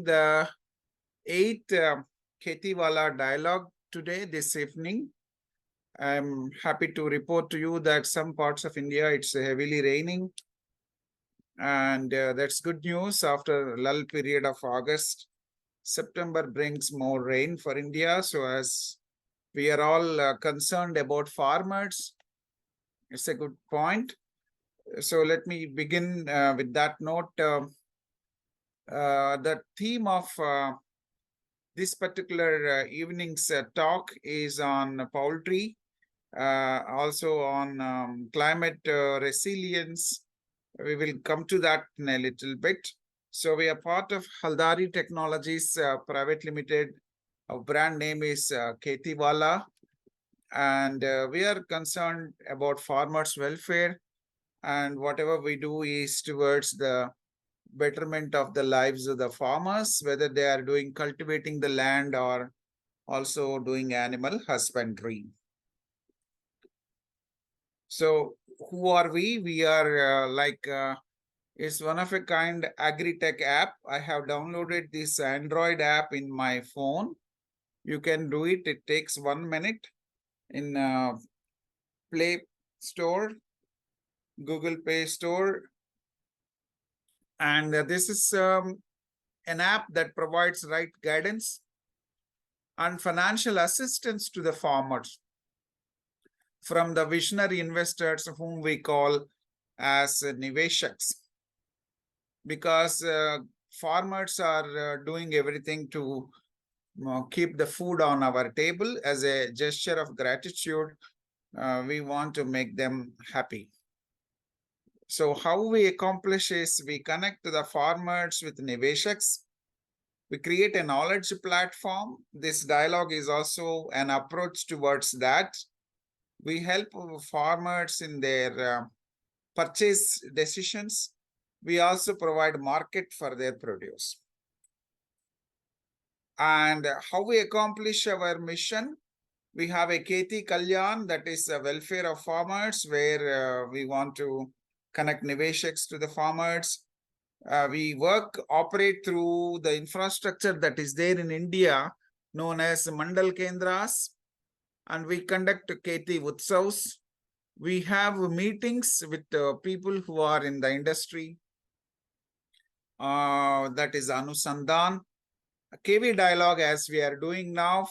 the 8th KhetiValah dialogue today, this evening. I'm happy to report to you that some parts of India, it's heavily raining. And that's good news after a lull period of August. September brings more rain for India. So as we are all concerned about farmers, it's a good point. So let me begin with that note. The theme of this particular evening's talk is on poultry, also on climate resilience. We will come to that in a little bit. So we are part of Haladhari Technologies Pvt Limited. Our brand name is KetiWala, and we are concerned about farmers' welfare, and whatever we do is towards the betterment of the lives of the farmers, whether they are doing cultivating the land or also doing animal husbandry. So who are we? We are it's one of a kind agri-tech app. I have downloaded this Android app in my phone. You can do it. It takes 1 minute in Play Store, Google Play Store. And this is an app that provides right guidance and financial assistance to the farmers from the visionary investors whom we call as niveshaks, because farmers are doing everything to keep the food on our table. As a gesture of gratitude, we want to make them happy. So how we accomplish is we connect the farmers with niveshaks. We create a knowledge platform. This dialogue is also an approach towards that. We help farmers in their purchase decisions. We also provide market for their produce. And how we accomplish our mission? We have a Keti Kalyan, that is the welfare of farmers, where we want to connect niveshaks to the farmers. We operate through the infrastructure that is there in India, known as Mandal Kendras, and we conduct Keti Utsavs. We have meetings with people who are in the industry, that is Anusandhan, KV dialogue as we are doing now,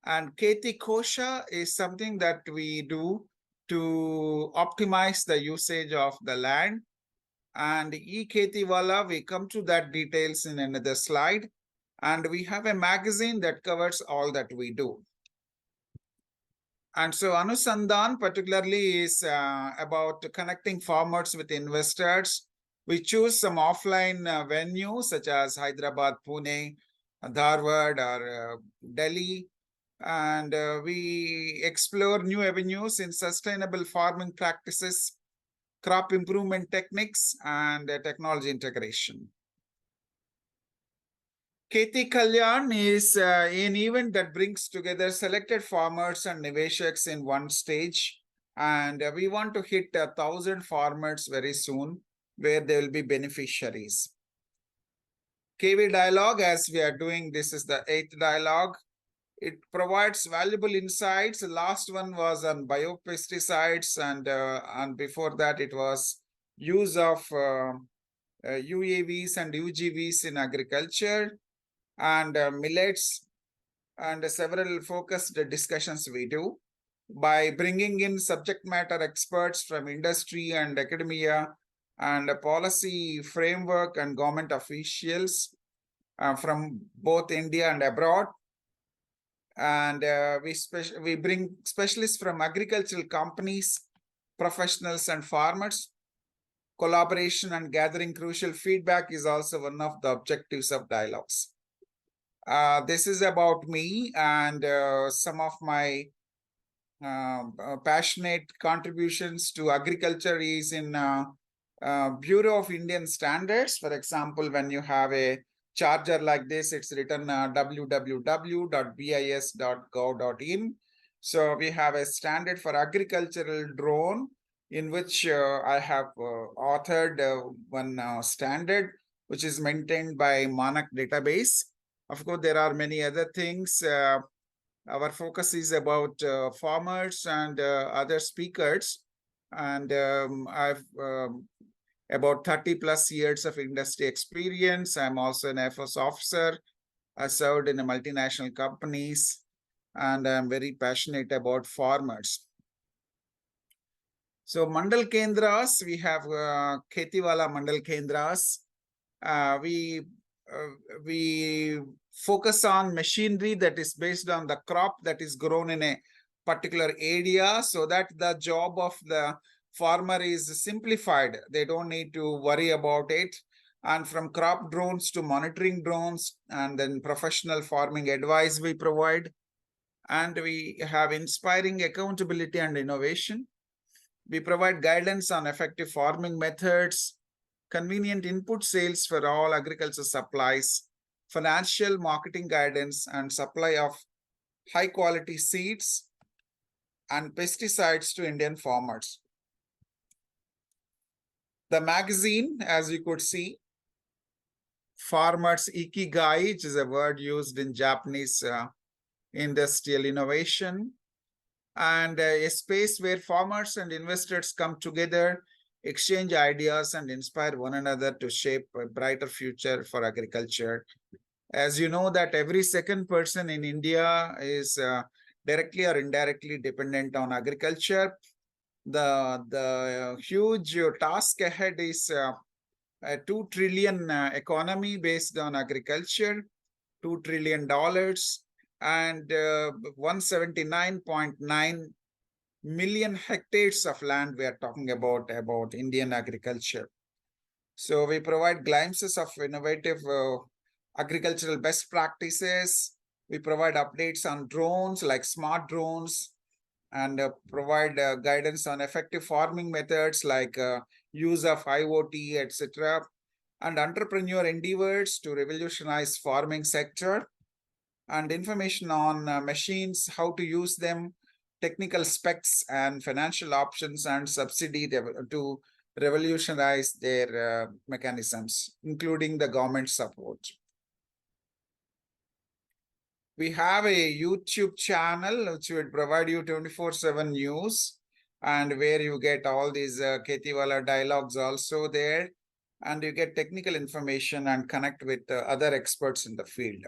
and Keti Kosha is something that we do to optimize the usage of the land. And KhetiValah, we come to that details in another slide. And we have a magazine that covers all that we do. And so Anusandhan particularly is about connecting farmers with investors. We choose some offline venues such as Hyderabad, Pune, Dharwad, or Delhi. And we explore new avenues in sustainable farming practices, crop improvement techniques, and technology integration. Keti Kalyan is an event that brings together selected farmers and niveshaks in one stage. And we want to hit 1,000 farmers very soon, where they will be beneficiaries. KV dialogue, as we are doing, this is the 8th dialogue. It provides valuable insights. The last one was on biopesticides, and before that it was use of UAVs and UGVs in agriculture, and millets, and several focused discussions we do by bringing in subject matter experts from industry and academia and a policy framework and government officials from both India and abroad. And we bring specialists from agricultural companies, professionals, and farmers. Collaboration and gathering crucial feedback is also one of the objectives of dialogues. This is about me and some of my passionate contributions to agriculture is in Bureau of Indian Standards. For example, when you have a charger like this, it's written www.bis.gov.in. So we have a standard for agricultural drone, in which I have authored one standard. which is maintained by Manak database. Of course, there are many other things. Our focus is about farmers and other speakers. And I've about 30 plus years of industry experience. I'm also an Air Force officer. I served in multinational companies, and I'm very passionate about farmers. So Mandal Kendras, we have KhetiValah Mandal Kendras. We focus on machinery that is based on the crop that is grown in a particular area, so that the job of the farmer is simplified. They don't need to worry about it. And from crop drones to monitoring drones, and then professional farming advice we provide. And we have inspiring accountability and innovation. We provide guidance on effective farming methods, convenient input sales for all agriculture supplies, financial marketing guidance, and supply of high quality seeds and pesticides to Indian farmers. The magazine, as you could see, Farmers Ikigai, which is a word used in Japanese industrial innovation, and a space where farmers and investors come together, exchange ideas, and inspire one another to shape a brighter future for agriculture. As you know, that every second person in India is directly or indirectly dependent on agriculture. The huge task ahead is a 2 trillion economy based on agriculture, $2 trillion, and 179.9 million hectares of land we are talking about Indian agriculture. So we provide glimpses of innovative agricultural best practices. We provide updates on drones like smart drones, and provide guidance on effective farming methods like use of IoT, etc., and entrepreneur endeavors to revolutionize farming sector, and information on machines, how to use them, technical specs and financial options, and subsidy to revolutionize their mechanisms, including the government support. We have a YouTube channel which will provide you 24/7 news, and where you get all these KhetiValah dialogues also there, and you get technical information and connect with other experts in the field.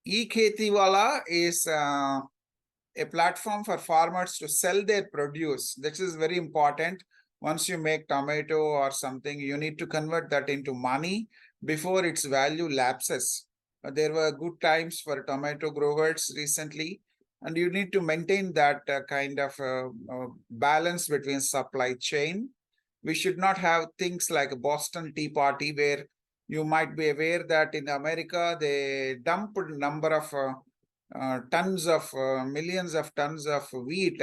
KhetiValah is a platform for farmers to sell their produce. This is very important. Once you make tomato or something, you need to convert that into money before its value lapses. There were good times for tomato growers recently, and you need to maintain that kind of balance between supply chain. We should not have things like a Boston Tea Party, where you might be aware that in America, they dumped a number of tons of millions of tons of wheat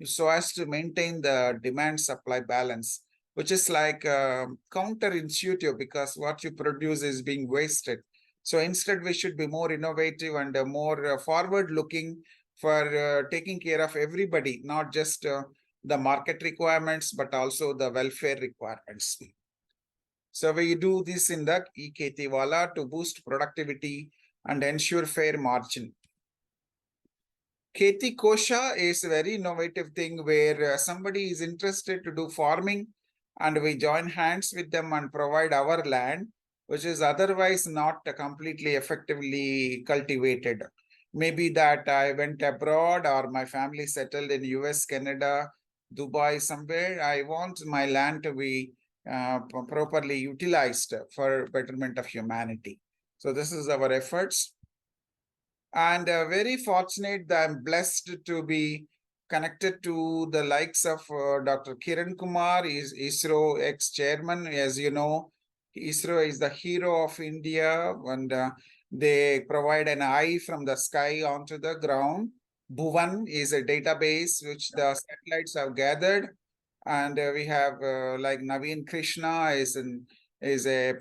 so as to maintain the demand supply balance, which is like counterintuitive, because what you produce is being wasted. So instead, we should be more innovative and more forward looking for taking care of everybody, not just the market requirements, but also the welfare requirements. So we do this in the KhetiValah to boost productivity and ensure fair margin. Kheti Kosha is a very innovative thing where somebody is interested to do farming, and we join hands with them and provide our land, which is otherwise not completely effectively cultivated. Maybe that I went abroad or my family settled in US, Canada, Dubai, somewhere. I want my land to be properly utilized for betterment of humanity. So this is our efforts. And very fortunate that I'm blessed to be connected to the likes of Dr. Kiran Kumar, is ISRO ex-chairman. As you know, ISRO is the hero of India, and they provide an eye from the sky onto the ground. Bhuvan is a database which the satellites have gathered, and we have like Naveen Krishna is a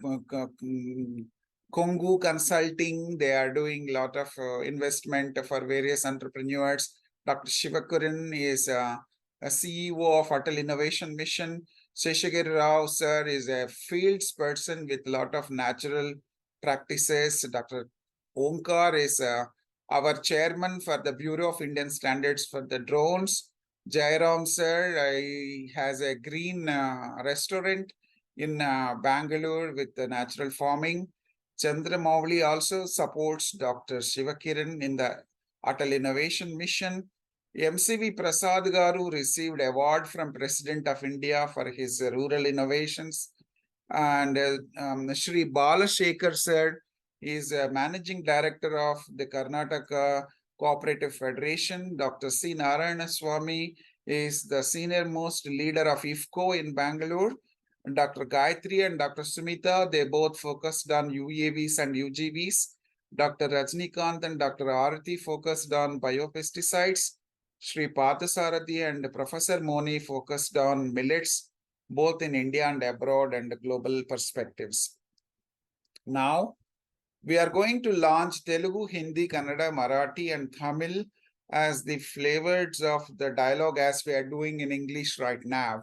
Kongu Consulting. They are doing a lot of investment for various entrepreneurs. Dr. Shivakuran is a CEO of Atal Innovation Mission. Sheshagiri Rao sir is a fields person with a lot of natural practices. Dr. Omkar is our chairman for the Bureau of Indian Standards for the drones. Jairam sir he has a green restaurant in Bangalore with the natural farming. Chandramouli also supports Dr. Shivakiran in the Atal Innovation Mission. MCV Prasad Garu received award from President of India for his rural innovations. And Shri Balashekar sir is managing director of the Karnataka Cooperative Federation. Dr. C. Narayana Swami is the senior most leader of IFCO in Bangalore. And Dr. Gayatri and Dr. Sumita, they both focused on UAVs and UGVs. Dr. Rajnikant and Dr. Arati focused on biopesticides. Sri Parthasarathi and Professor Moni focused on millets, both in India and abroad, and global perspectives. Now, we are going to launch Telugu, Hindi, Kannada, Marathi, and Tamil as the flavors of the dialogue as we are doing in English right now.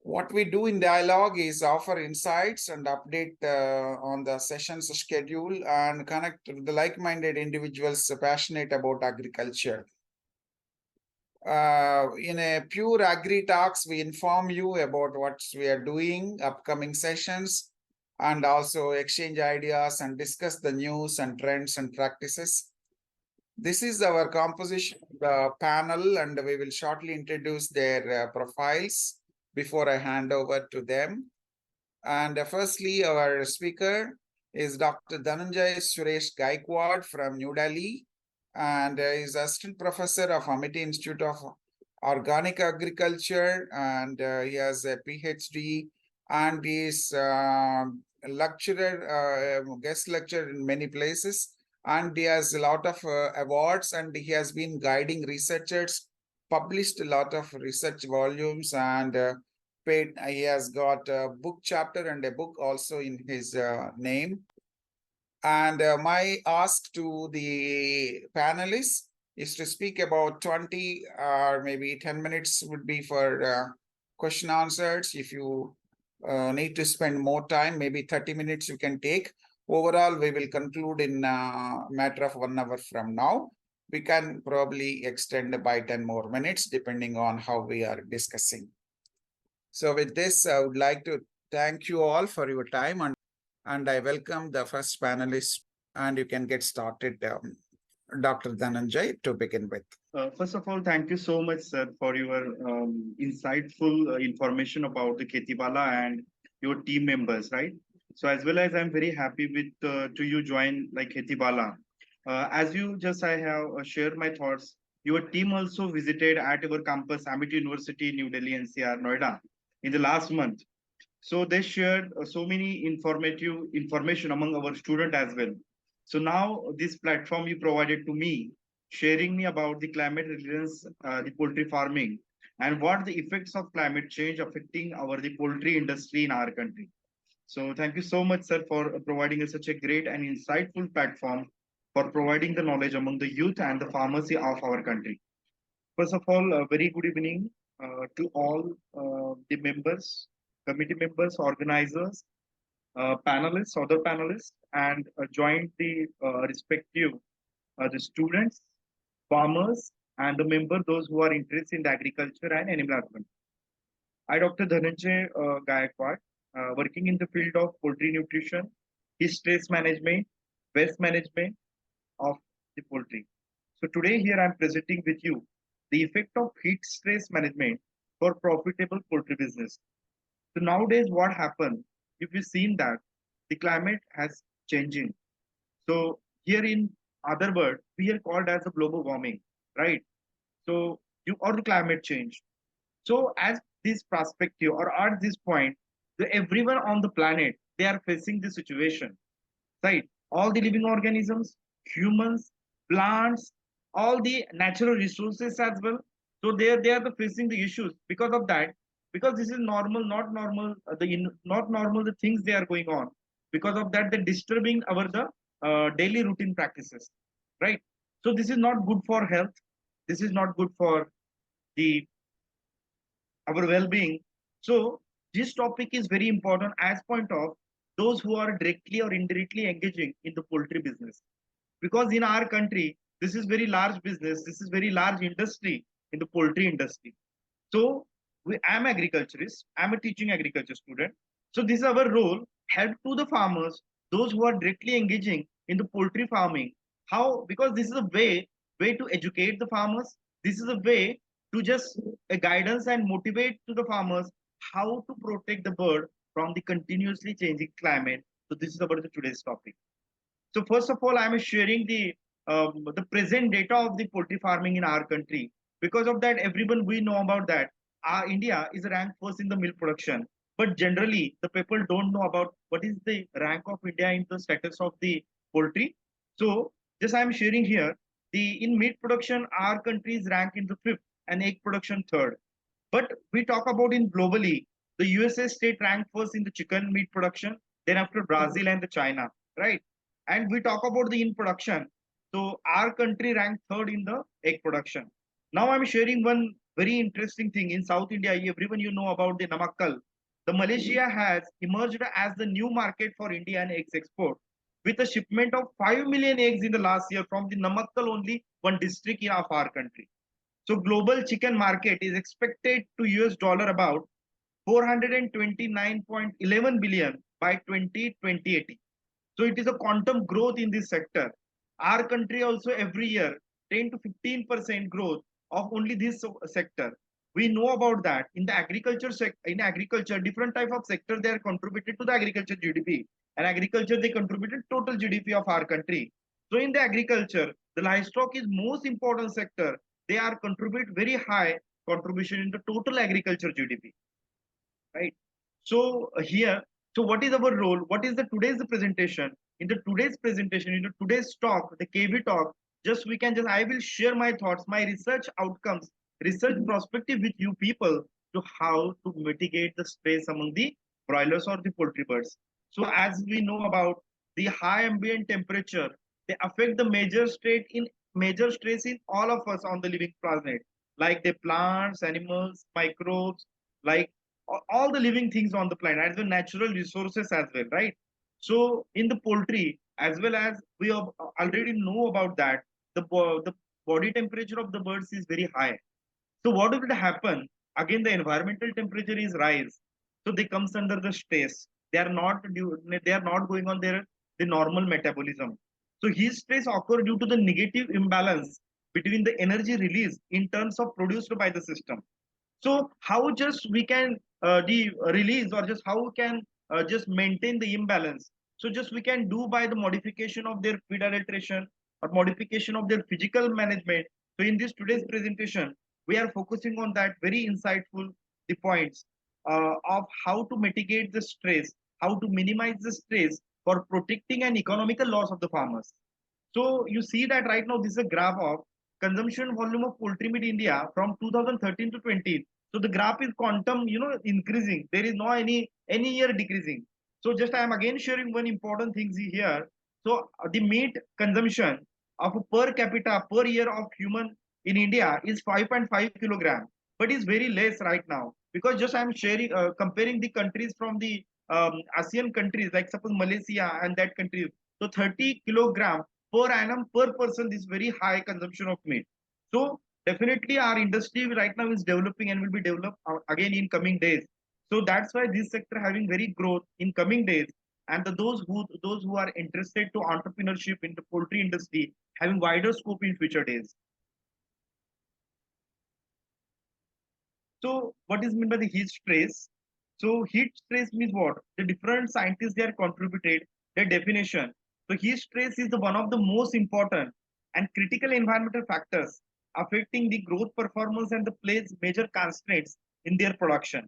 What we do in dialogue is offer insights and update on the session's schedule and connect with the like-minded individuals passionate about agriculture. In a pure agri talks, we inform you about what we are doing, upcoming sessions, and also exchange ideas and discuss the news and trends and practices. This is our composition panel, and we will shortly introduce their profiles before I hand over to them. And firstly, our speaker is Dr. Dhananjay Suresh Gaikwad from New Delhi, and is assistant professor of Amity Institute of Organic Agriculture, and he has a PhD, and is lecturer, guest lecturer in many places, and he has a lot of awards, and he has been guiding researchers, published a lot of research volumes, and he has got a book chapter and a book also in his name. And my ask to the panelists is to speak about 20 or maybe 10 minutes would be for question answers. If you need to spend more time, maybe 30 minutes you can take. Overall, we will conclude in a matter of 1 hour from now. We can probably extend by 10 more minutes depending on how we are discussing. So with this, I would like to thank you all for your time, and I welcome the first panelist, and you can get started, Dr. Dhananjay, to begin with. First of all, thank you so much, sir, for your insightful information about the KhetiValah and your team members, right? So as well as I'm very happy with to you join like KhetiValah. As you just I have shared my thoughts. Your team also visited at our campus, Amity University, New Delhi, NCR, Noida, in the last month. So they shared so many informative information among our student as well. So now this platform you provided to me, sharing me about the climate resilience, the poultry farming, and what the effects of climate change affecting the poultry industry in our country. So thank you so much, sir, for providing us such a great and insightful platform for providing the knowledge among the youth and the pharmacy of our country. First of all, a very good evening to all the members, committee members, organizers, panelists, other panelists, and joined the respective the students, farmers, and the member those who are interested in the agriculture and animal husbandry. I, Dr. Dhananjay Gaikwad, working in the field of poultry nutrition, stress management, waste management of the poultry. So today here I am presenting with you the effect of heat stress management for profitable poultry business. So nowadays what happened, if you've seen that the climate has changing. So here in other words, we are called as a global warming, right? So you or the climate change. So as this perspective or at this point, everyone on the planet, they are facing this situation, right? All the living organisms, humans, plants, all the natural resources as well. So they are the facing the issues because of that. Because this is normal, not normal, not normal the things they are going on. Because of that, they're disturbing our the daily routine practices, right? So this is not good for health. This is not good for the our well-being. So this topic is very important as point of those who are directly or indirectly engaging in the poultry business. Because in our country, this is very large business, this is very large industry in the poultry industry. So I'm agriculturist, I'm a teaching agriculture student. So this is our role, help to the farmers, those who are directly engaging in the poultry farming. How? Because this is a way to educate the farmers. This is a way to just a guidance and motivate to the farmers how to protect the bird from the continuously changing climate. So this is about the today's topic. So first of all, I'm sharing the present data of the poultry farming in our country. Because of that, everyone we know about that. India is ranked first in the milk production, but generally the people don't know about what is the rank of India in the status of the poultry. So just I'm sharing here. The in meat production, our country is ranked in the fifth, and egg production third. But we talk about in globally, the USA state ranked first in the chicken meat production, then after Brazil and the China, right? And we talk about the in production. So our country ranked third in the egg production. Now I'm sharing one very interesting thing in South India. Everyone you know about the Namakkal. The Malaysia has emerged as the new market for Indian eggs export with a shipment of 5 million eggs in the last year from the Namakkal only one district in our country. So global chicken market is expected to US dollar about 429.11 billion by 2020. So it is a quantum growth in this sector. Our country also every year 10 to 15% growth of only this sector. We know about that in the agriculture in agriculture, different type of sector they are contributed to the agriculture GDP. And agriculture they contributed total GDP of our country. So in the agriculture, the livestock is most important sector. They are contribute very high contribution in the total agriculture GDP, right? So here, so what is our role? What is the today's presentation? In the today's presentation, in the today's talk, the KV talk, just we can just I will share my thoughts, my research outcomes, research perspective with you people to how to mitigate the stress among the broilers or the poultry birds. So as we know about the high ambient temperature, they affect the major stress in all of us on the living planet, like the plants, animals, microbes, like all the living things on the planet, as well natural resources as well, right? So in the poultry, as well as we already know about that, the body temperature of the birds is very high. So what will happen? Again, the environmental temperature is rise. So they comes under the stress. They are not going on the normal metabolism. So heat stress occur due to the negative imbalance between the energy release in terms of produced by the system. So how just we can release or just how we can just maintain the imbalance. So just we can do by the modification of their feed adulteration or modification of their physical management. So in this today's presentation, we are focusing on that very insightful the points of how to mitigate the stress, how to minimize the stress for protecting an economical loss of the farmers. So you see that right now this is a graph of consumption volume of poultry meat India from 2013 to 20. So the graph is quantum, increasing. There is no any year decreasing. So just I am again sharing one important thing here. So the meat consumption of a per capita per year of human in India is 5.5 kilogram, but is very less right now because just I am sharing comparing the countries from the ASEAN countries like suppose Malaysia and that country. So 30 kilogram per annum per person is very high consumption of meat. So definitely our industry right now is developing and will be developed again in coming days. So that's why this sector having very growth in coming days. And those who are interested to entrepreneurship in the poultry industry having wider scope in future days. So what is meant by the heat stress? So heat stress means what? The different scientists they are contributed their definition. So heat stress is the one of the most important and critical environmental factors affecting the growth performance and the plays major constraints in their production.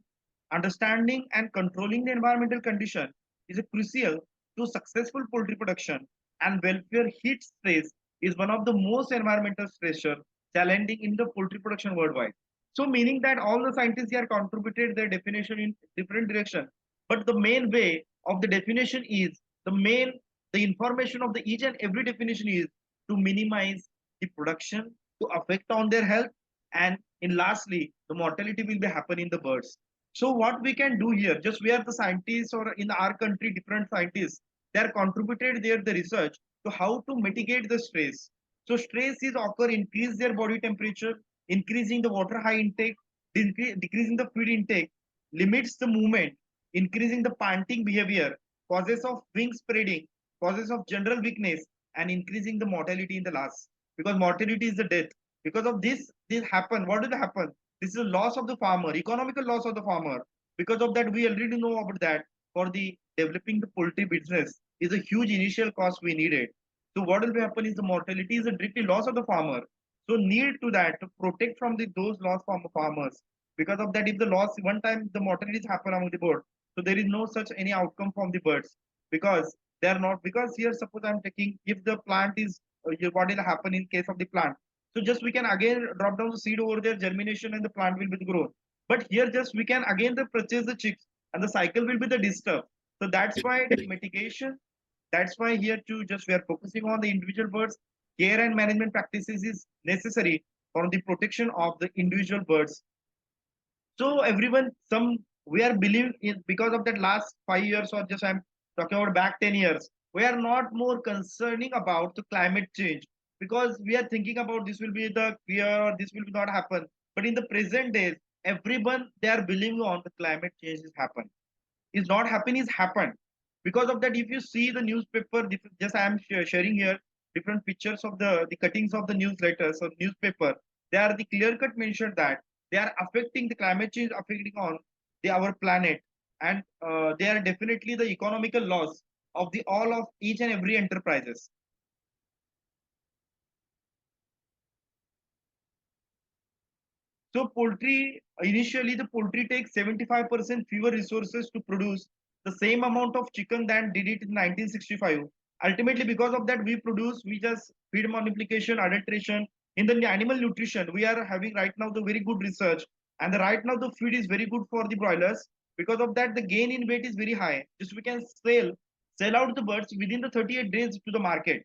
Understanding and controlling the environmental condition is a crucial to successful poultry production and welfare. Heat stress is one of the most environmental stressor challenging in the poultry production worldwide. So meaning that all the scientists here contributed their definition in different direction. But the main way of the definition is the information of the each and every definition is to minimize the production to affect on their health and in lastly, the mortality will be happen in the birds. So what we can do here, just we are the scientists or in our country, different scientists, they are contributed there the research to how to mitigate the stress. So stress is occur, increase their body temperature, increasing the water high intake, decreasing the food intake, limits the movement, increasing the panting behavior, causes of wing spreading, causes of general weakness, and increasing the mortality in the last. Because mortality is the death. Because of this happen. What will happen? This is a loss of the farmer, economical loss of the farmer. Because of that, we already know about that. For the developing the poultry business is a huge initial cost we needed. So what will happen is the mortality is a directly loss of the farmer. So need to that to protect from those loss from the farmers. Because of that, if the loss one time the mortalities happen among the bird, so there is no such any outcome from the birds because they are not. Because here suppose I'm taking if the plant is what will happen in case of the plant. So just we can again drop down the seed over there, germination, and the plant will be the growth. But here just we can again the purchase the chicks and the cycle will be the disturb. So that's why the mitigation. That's why here too just we are focusing on the individual birds. Care and management practices is necessary for the protection of the individual birds. So everyone, some we are believe in because of that last 5 years or just I'm talking about back 10 years, we are not more concerning about the climate change because we are thinking about this will be the clear or this will not happen. But in the present days, everyone they are believing on the climate change is happen. Is not happen is happened. Because of that, if you see the newspaper, just I am sharing here different pictures of the cuttings of the newsletters or newspaper. They are the clear cut mentioned that they are affecting the climate change affecting on our planet and they are definitely the economical loss of the all of each and every enterprises. So poultry, initially the poultry takes 75% fewer resources to produce the same amount of chicken than did it in 1965. Ultimately, because of that, we just feed multiplication, adulteration. In the animal nutrition, we are having right now the very good research. And right now the feed is very good for the broilers. Because of that, the gain in weight is very high. Just we can sell out the birds within the 38 days to the market.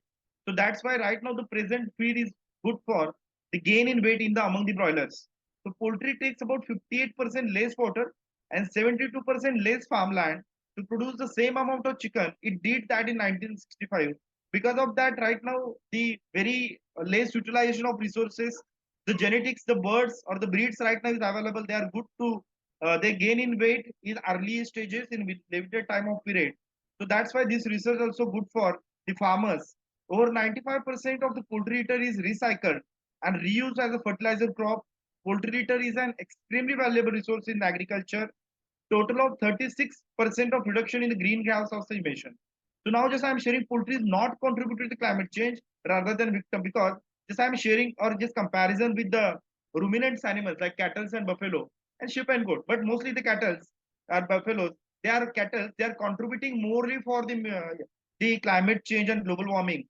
So that's why right now the present feed is good for the gain in weight in the among the broilers. So poultry takes about 58% less water and 72% less farmland to produce the same amount of chicken. It did that in 1965. Because of that, right now, the very less utilization of resources, the genetics, the birds or the breeds right now is available. They are good to, they gain in weight in early stages in limited time of period. So that's why this research also good for the farmers. Over 95% of the poultry litter is recycled and reused as a fertilizer crop. Poultry litter is an extremely valuable resource in agriculture. Total of 36% of reduction in the greenhouse gas emission. So now just I am sharing poultry is not contributed to climate change rather than victim because just I am sharing or just comparison with the ruminants animals like cattle and buffalo and sheep and goat. But mostly the cattle are buffaloes. They are cattle. They are contributing morely for the climate change and global warming.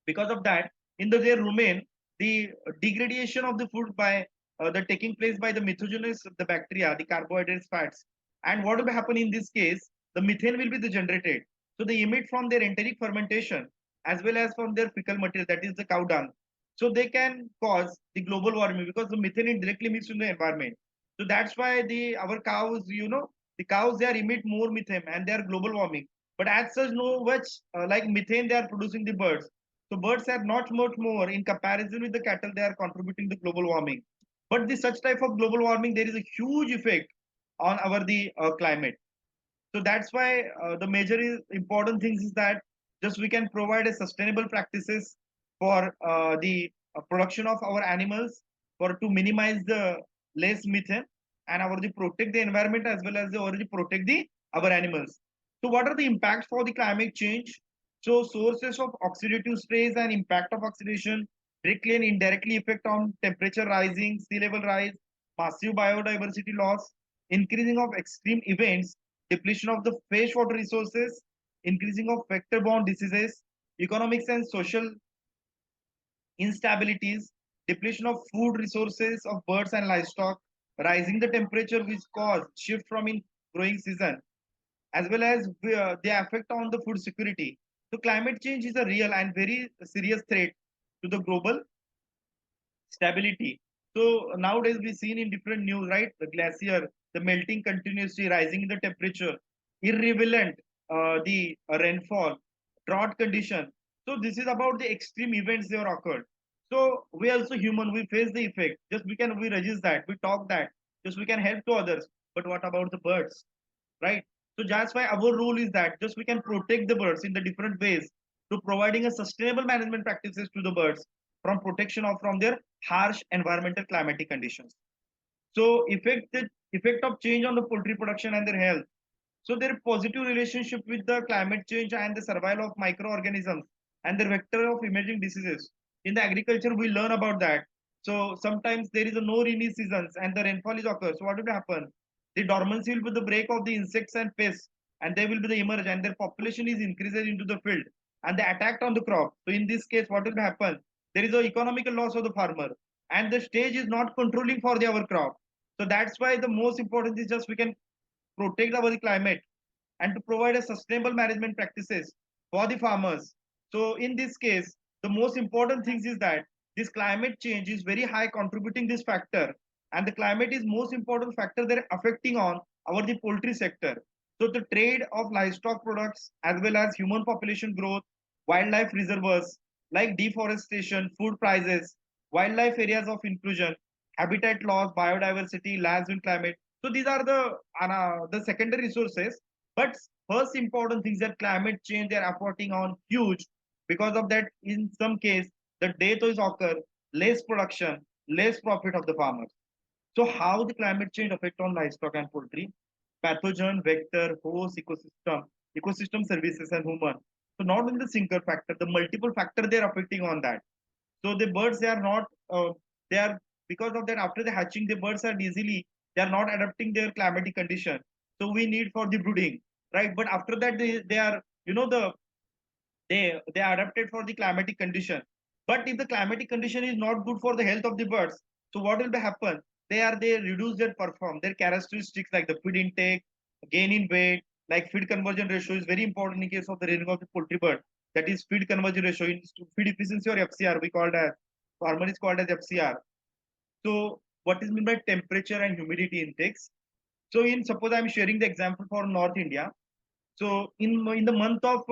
Because of that, in their rumen, the degradation of the food by the taking place by the methogenous the bacteria, the carbohydrates, fats, and what will happen in this case? The methane will be the generated. So they emit from their enteric fermentation as well as from their fecal material, that is the cow dung. So they can cause the global warming because the methane is directly mixed in the environment. So that's why our cows, the cows they are emit more methane and they are global warming. But as such, no much like methane they are producing the birds. So birds are not much more in comparison with the cattle, they are contributing to global warming. But the such type of global warming, there is a huge effect on our the climate. So that's why the major important things is that just we can provide a sustainable practices for the production of our animals for to minimize the less methane and our the protect the environment as well as the already protect the our animals. So what are the impacts for the climate change? So sources of oxidative stress and impact of oxidation directly and indirectly affect on temperature rising, sea level rise, massive biodiversity loss, increasing of extreme events, depletion of the freshwater resources, increasing of vector-borne diseases, economics and social instabilities, depletion of food resources of birds and livestock, rising the temperature which cause shift from in growing season, as well as the effect on the food security. So climate change is a real and very serious threat to the global stability. So nowadays we seen in different news, right? The glacier, the melting continuously, rising in the temperature, irrelevant, the rainfall, drought condition. So this is about the extreme events that occurred. So we also human, we face the effect. Just we resist that, we talk that, just we can help to others. But what about the birds, right? So that's why our rule is that just we can protect the birds in the different ways to providing a sustainable management practices to the birds from protection of from their harsh environmental climatic conditions. So effect of change on the poultry production and their health. So their positive relationship with the climate change and the survival of microorganisms and the vector of emerging diseases. In the agriculture, we learn about that. So sometimes there is a no rainy seasons and the rainfall is occurs. So what will happen? The dormancy will be the break of the insects and pests, and they will be the emerge, and their population is increased into the field and the attack on the crop. So in this case, what will happen? There is a economical loss of the farmer, and the stage is not controlling for the our crop. So that's why the most important is just we can protect our climate and to provide a sustainable management practices for the farmers. So in this case, the most important things is that this climate change is very high contributing this factor, and the climate is most important factor that affecting on our the poultry sector. So the trade of livestock products as well as human population growth, wildlife reservoirs like deforestation, food prices, wildlife areas of inclusion, habitat loss, biodiversity, landfill climate. So these are the secondary resources. But first important things that climate change they are affecting on huge. Because of that, in some case, the death is occur, less production, less profit of the farmers. So how the climate change affect on livestock and poultry? Pathogen, vector, host, ecosystem services and human. So not only the single factor, the multiple factor they are affecting on that. So the birds they are not they are because of that after the hatching the birds are easily they are not adapting their climatic condition. So we need for the brooding, right? But after that they are they are adapted for the climatic condition. But if the climatic condition is not good for the health of the birds, so what will happen? They reduce their perform their characteristics like the feed intake, gain in weight, like feed conversion ratio is very important in case of the rearing of the poultry bird. That is feed conversion ratio in feed efficiency or FCR. We called as former is called as FCR. So what is meant by temperature and humidity intakes? So in suppose I'm sharing the example for North India. So in the month of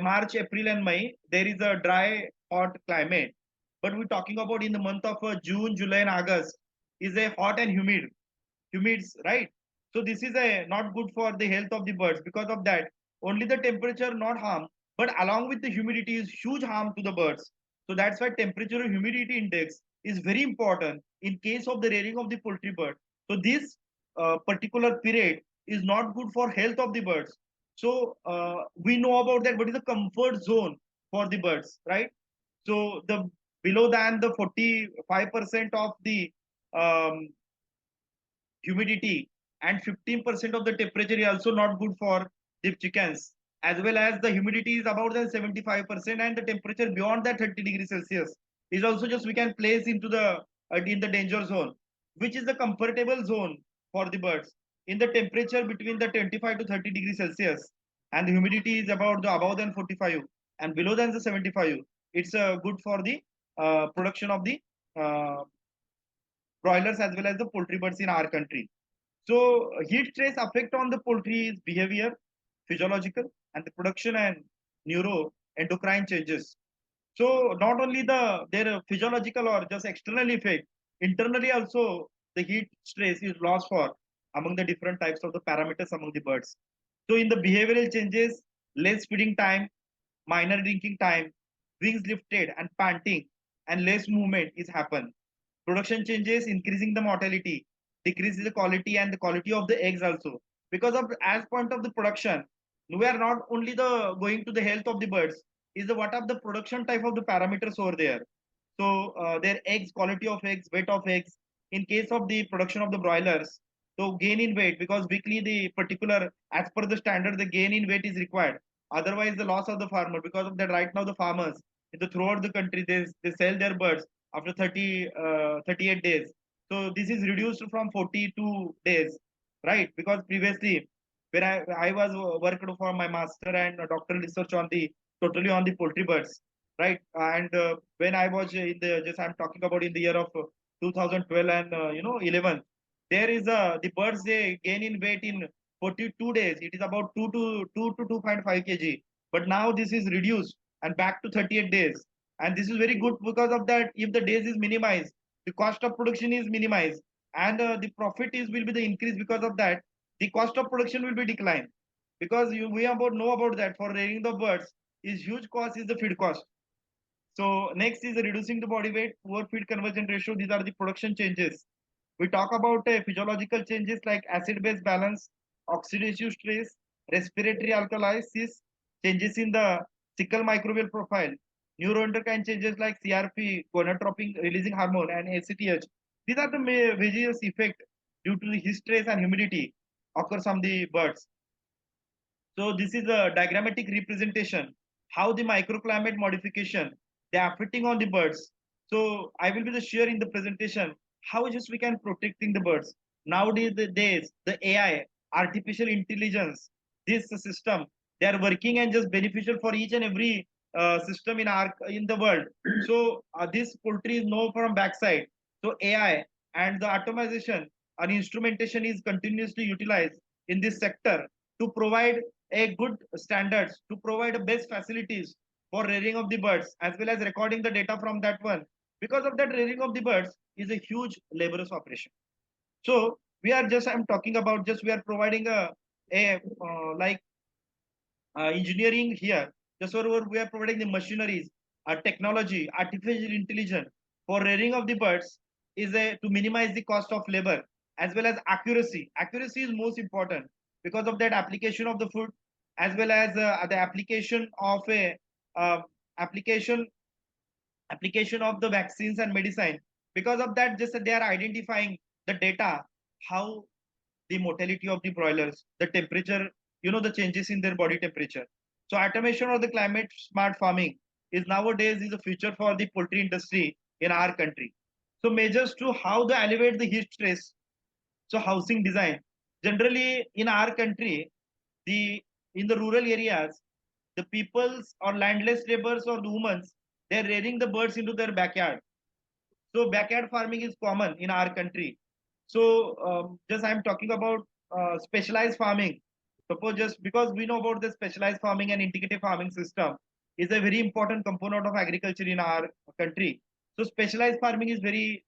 March, April, and May, there is a dry, hot climate. But we're talking about in the month of June, July, and August is a hot and humids, right? So this is a not good for the health of the birds. Because of that, only the temperature not harm, but along with the humidity is huge harm to the birds. So that's why temperature and humidity index is very important in case of the rearing of the poultry bird. So this particular period is not good for health of the birds. So we know about that. What is the comfort zone for the birds, right? So the below than the 45% of the um, humidity and 15% of the temperature is also not good for the chickens, as well as the humidity is about than 75% and the temperature beyond that 30 degrees Celsius is also just we can place into the in the danger zone, which is the comfortable zone for the birds in the temperature between the 25 to 30 degrees Celsius, and the humidity is about the above than 45 and below than the 75. It's good for the production of the uh, broilers as well as the poultry birds in our country. So heat stress affect on the poultry's behavior, physiological, and the production and neuroendocrine changes. So not only their physiological or just external effect, internally also the heat stress is lost for among the different types of the parameters among the birds. So in the behavioral changes, less feeding time, minor drinking time, wings lifted and panting, and less movement is happen. Production changes, increasing the mortality, decreases the quality and the quality of the eggs also. Because of as point of the production, we are not only the going to the health of the birds, is the what are the production type of the parameters over there. So their eggs, quality of eggs, weight of eggs. In case of the production of the broilers, so gain in weight because weekly the particular as per the standard the gain in weight is required. Otherwise, the loss of the farmer because of that right now the farmers in the throughout the country they sell their birds after 38 days. So this is reduced from 42 days, right? Because previously, when I was worked for my master and doctoral research on the totally on the poultry birds, right? And when I was in the just I'm talking about in the year of 2012 and 11. There is the birds, they gain in weight in 42 days. It is about 2 to 2.5 kg. But now this is reduced and back to 38 days. And this is very good because of that. If the days is minimized, the cost of production is minimized, and the profit is will be the increase. Because of that, the cost of production will be declined, because we know about that. For rearing the birds is huge cost is the feed cost. So next is reducing the body weight, poor feed conversion ratio. These are the production changes. We talk about physiological changes like acid-base balance, oxidative stress, respiratory alkalosis, changes in the sickle microbial profile, neuroendocrine changes like CRP, gonadotropin releasing hormone, and ACTH. These are the various effects due to the heat stress and humidity occurs on the birds. So this is a diagrammatic representation, how the microclimate modification, they are affecting on the birds. So I will be the share in the presentation, how just we can protecting the birds. Nowadays, the AI, artificial intelligence, this system, they are working and just beneficial for each and every system in the world. So this poultry is no from backside. So AI and the automation and instrumentation is continuously utilized in this sector to provide a good standards, to provide the best facilities for rearing of the birds, as well as recording the data from that one. Because of that, rearing of the birds is a huge laborious operation. So we are just, I'm talking about just, we are providing a like engineering here. Just over we are providing the machineries, technology, artificial intelligence for rearing of the birds is to minimize the cost of labor, as well as accuracy. Accuracy is most important. Because of that, application of the food, as well as the application of a uh, application application of the vaccines and medicine. Because of that, just they are identifying the data, how the mortality of the broilers, the temperature, the changes in their body temperature. So automation of the climate smart farming is nowadays is a future for the poultry industry in our country. So measures to how they elevate the heat stress. So housing design. Generally in our country, the in the rural areas, the peoples or landless laborers or the women, they're rearing the birds into their backyard. So backyard farming is common in our country. So just I'm talking about specialized farming. Suppose just because we know about the specialized farming and integrated farming system is a very important component of agriculture in our country. So specialized farming is very,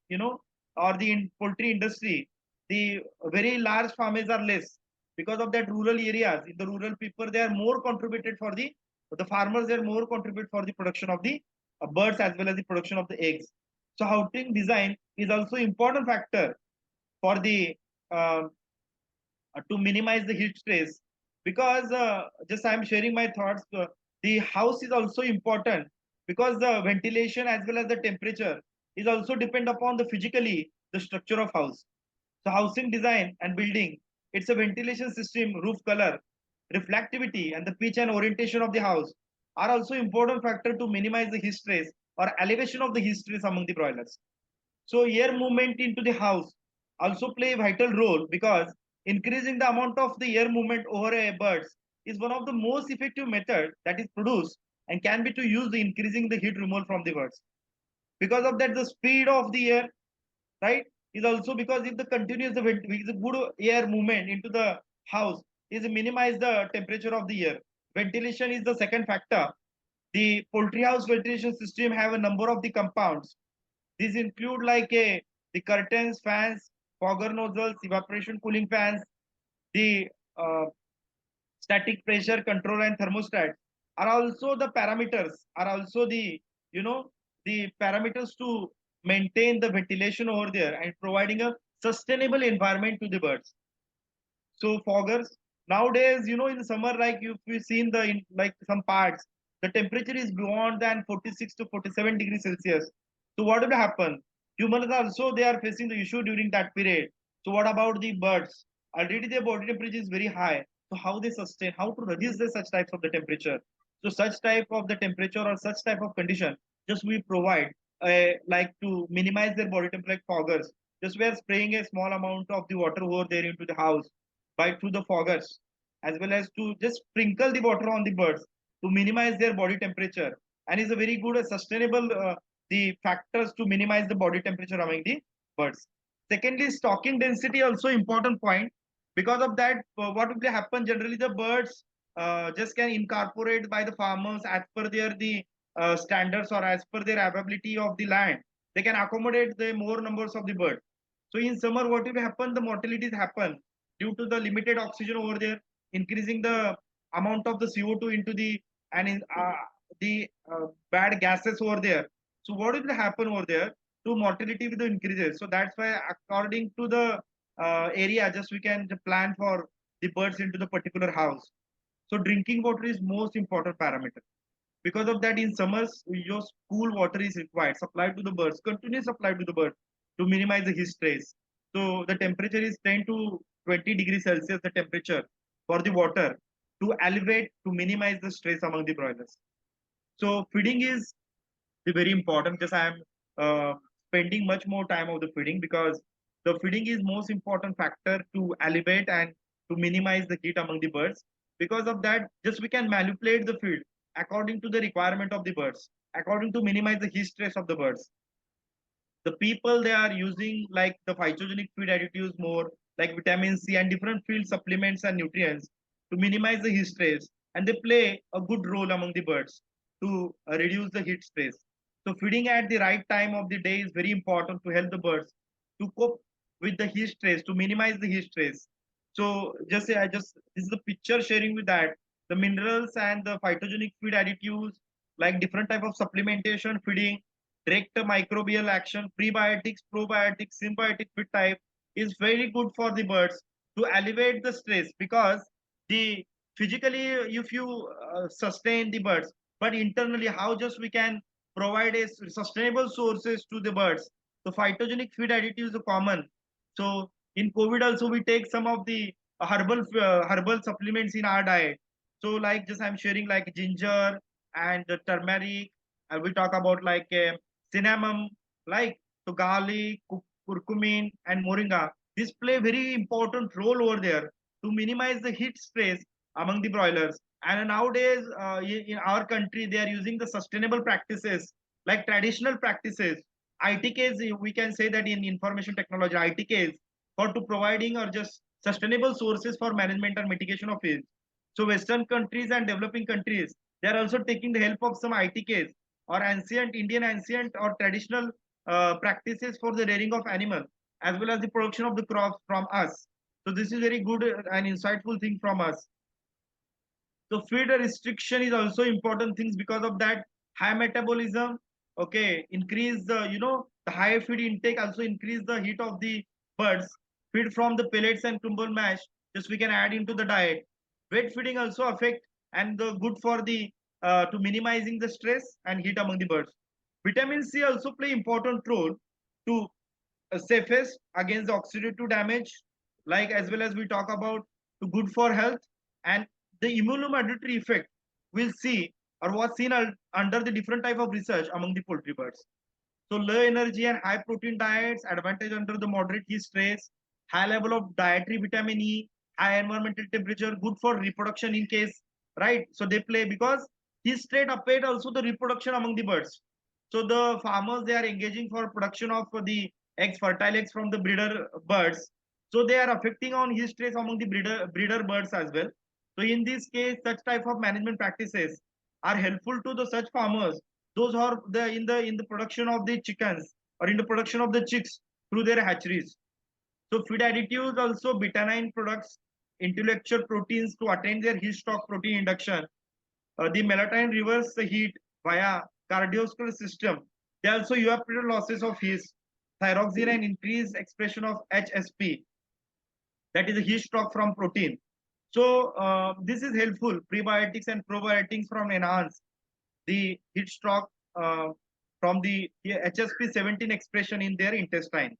or the poultry industry, the very large farmers are less. Because of that, rural areas, in the rural people, they are more contributed the farmers, they are more contribute for the production of the birds, as well as the production of the eggs. So housing design is also important factor for the uh, to minimize the heat stress. Because just I'm sharing my thoughts. The house is also important, because the ventilation as well as the temperature is also depend upon the physically the structure of house. So housing design and building, it's a ventilation system, roof color, reflectivity, and the pitch and orientation of the house are also important factor to minimize the heat stress or elevation of the heat stress among the broilers. So air movement into the house also play a vital role, because increasing the amount of the air movement over a birds is one of the most effective method that is produced and can be to use the increasing the heat removal from the birds. Because of that, the speed of the air, right, is also, because if the continuous the with a good air movement into the house is minimize the temperature of the air. Ventilation is the second factor. The poultry house ventilation system have a number of the compounds. These include like the curtains, fans, fogger nozzles, evaporation cooling fans, the uh, static pressure control and thermostat are also the parameters, are also the parameters to maintain the ventilation over there and providing a sustainable environment to the birds. So foggers, nowadays, in the summer, like if we've seen like some parts, the temperature is beyond than 46 to 47 degrees Celsius. So what will happen? Humans also, they are facing the issue during that period. So what about the birds? Already their body temperature is very high. So how they sustain, how to reduce the such types of the temperature? So such type of the temperature or such type of condition, just we provide like to minimize their body temperature like foggers. Just we are spraying a small amount of the water over there into the house by through the foggers, as well as to just sprinkle the water on the birds to minimize their body temperature, and is a very good sustainable the factors to minimize the body temperature among the birds. Secondly, stocking density also important point. Because of that, what will happen generally, the birds just can incorporate by the farmers as per their the standards or as per their availability of the land. They can accommodate the more numbers of the birds. So in summer, what will happen? The mortalities happen due to the limited oxygen over there, increasing the amount of the CO2 into the and in the bad gases over there. So what will happen over there? To mortality with the increases. So that's why according to the area, just we can plan for the birds into the particular house. So drinking water is most important parameter. Because of that, in summers, your cool water is required, supplied to the birds, continuous supply to the birds to minimize the heat stress. So the temperature is 10 to 20 degrees Celsius, the temperature for the water to elevate to minimize the stress among the broilers. So feeding is the very important. Just I am spending much more time of the feeding because the feeding is most important factor to elevate and to minimize the heat among the birds. Because of that, just we can manipulate the feed according to the requirement of the birds, according to minimize the heat stress of the birds. The people they are using like the phytogenic feed additives more, like vitamin C and different field supplements and nutrients to minimize the heat stress, and they play a good role among the birds to reduce the heat stress. So feeding at the right time of the day is very important to help the birds to cope with the heat stress, to minimize the heat stress. So just say I just this is the picture sharing with that the minerals and the phytogenic feed additives, like different type of supplementation feeding, direct microbial action, prebiotics, probiotics, symbiotic feed type is very good for the birds to elevate the stress because the physically if you sustain the birds, but internally how just we can provide a sustainable sources to the birds. The phytogenic feed additives are common. So in COVID also we take some of the herbal supplements in our diet. So like just I'm sharing like ginger and the turmeric. And we talk about like cinnamon, like so garlic, curcumin, and moringa. This play very important role over there to minimize the heat stress among the broilers. And nowadays, in our country, they are using the sustainable practices like traditional practices. ITKs, we can say that in information technology, ITKs for to providing or just sustainable sources for management and mitigation of it. So Western countries and developing countries, they are also taking the help of some ITKs or ancient or traditional practices for the rearing of animal as well as the production of the crops from us. So this is very good and insightful thing from us. So feed restriction is also important things because of that high metabolism. Okay, increase the the high feed intake also increase the heat of the birds. Feed from the pellets and crumble mash just we can add into the diet. Wet feeding also affect and the good for the to minimizing the stress and heat among the birds. Vitamin C also play important role to safest against the oxidative damage, like as well as we talk about to good for health and the immunomodulatory effect we'll see or was seen under the different type of research among the poultry birds. So low energy and high protein diets, advantage under the moderate heat stress, high level of dietary vitamin E, high environmental temperature, good for reproduction in case, right? So they play because heat stress affect also the reproduction among the birds. So the farmers they are engaging for production of the eggs, fertile eggs from the breeder birds. So they are affecting on heat stress among the breeder birds as well. So in this case, such type of management practices are helpful to the such farmers those who are in the production of the chickens or in the production of the chicks through their hatcheries. So feed additives also beta-9 products, intellectual proteins to attain their heat shock protein induction. The melatonin reverse the heat via cardiovascular system. They also evaporate losses of heat, thyroxine and increase expression of HSP, that is a heat shock from protein. So this is helpful. Prebiotics and probiotics from enhance the heat shock from the HSP17 expression in their intestine.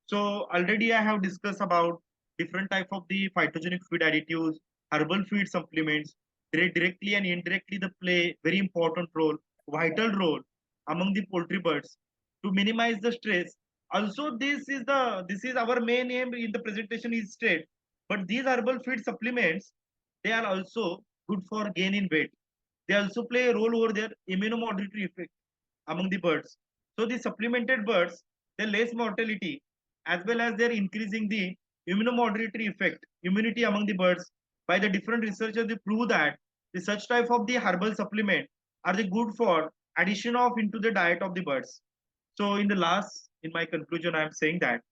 So already I have discussed about different type of the phytogenic feed additives, herbal feed supplements, directly and indirectly they play very important role, vital role among the poultry birds to minimize the stress. Also, this is our main aim in the presentation is state. But these herbal feed supplements, they are also good for gain in weight. They also play a role over their immunomodulatory effect among the birds. So the supplemented birds their less mortality, as well as they're increasing the immunomodulatory effect, immunity among the birds. By the different researchers, they prove that the such type of the herbal supplement are the good for addition of into the diet of the birds. So in my conclusion, I am saying that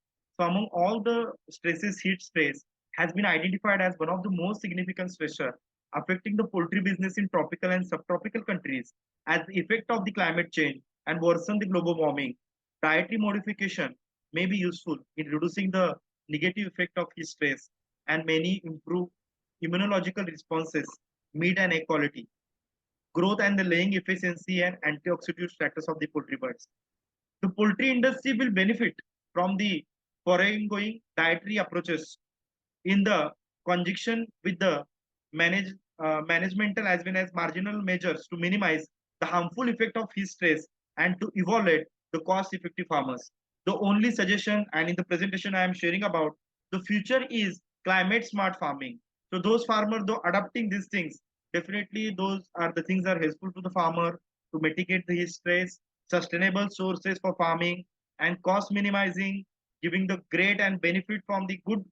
so among all the stresses, heat stress has been identified as one of the most significant stressor affecting the poultry business in tropical and subtropical countries as the effect of the climate change and worsen the global warming. Dietary modification may be useful in reducing the negative effect of heat stress and many improve immunological responses, meat and egg quality, growth and the laying efficiency and antioxidant status of the poultry birds. The poultry industry will benefit from the foregoing dietary approaches in the conjunction with the managemental as well as marginal measures to minimize the harmful effect of heat stress and to evaluate the cost-effective farmers. The only suggestion and in the presentation I am sharing about the future is climate smart farming. So those farmers, though adapting these things, definitely those are the things that are helpful to the farmer to mitigate the heat stress, sustainable sources for farming, and cost minimizing, giving the great and benefit from the good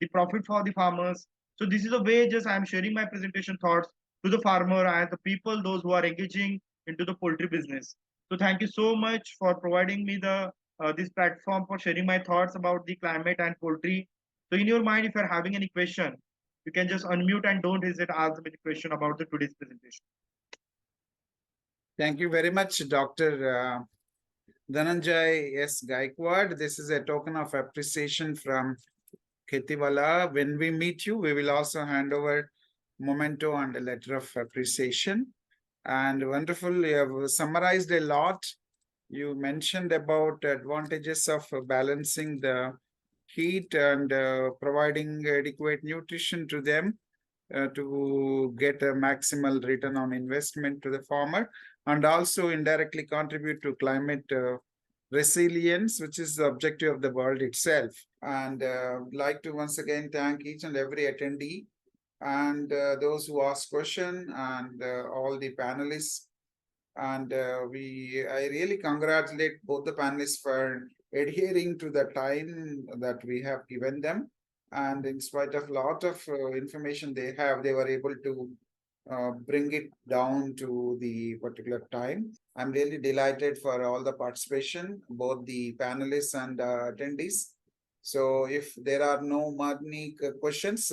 the profit for the farmers. So this is a way just I am sharing my presentation thoughts to the farmer and the people, those who are engaging into the poultry business. So thank you so much for providing me the this platform for sharing my thoughts about the climate and poultry. So in your mind, if you're having any question, you can just unmute and don't hesitate to ask me the question about the today's presentation. Thank you very much, Dr. Dhananjay S. Gaikwad. This is a token of appreciation from KhetiValah. When we meet you, we will also hand over memento and a letter of appreciation. And wonderful, you have summarized a lot. You mentioned about advantages of balancing the heat and providing adequate nutrition to them to get a maximal return on investment to the farmer, and also indirectly contribute to climate resilience, which is the objective of the world itself. And like to once again thank each and every attendee and those who asked question and all the panelists. And I really congratulate both the panelists for adhering to the time that we have given them. And in spite of a lot of information they were able to bring it down to the particular time. I'm really delighted for all the participation, both the panelists and attendees. So if there are no more questions,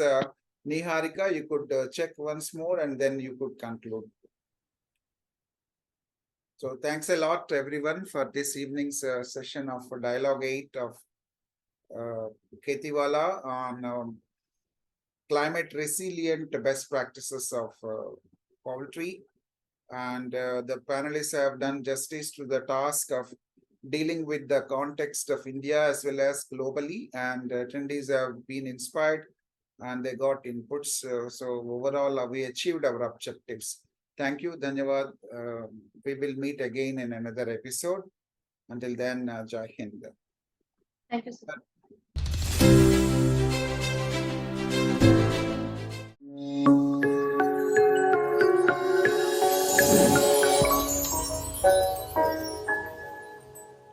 Niharika, you could check once more and then you could conclude. So thanks a lot, everyone, for this evening's session of Dialogue-08 of Ketiwala on climate resilient best practices of poultry. And the panelists have done justice to the task of dealing with the context of India as well as globally. And attendees have been inspired and they got inputs. So overall, we achieved our objectives. Thank you, Dhanyavad. We will meet again in another episode. Until then, Jai Hind. Thank you, sir.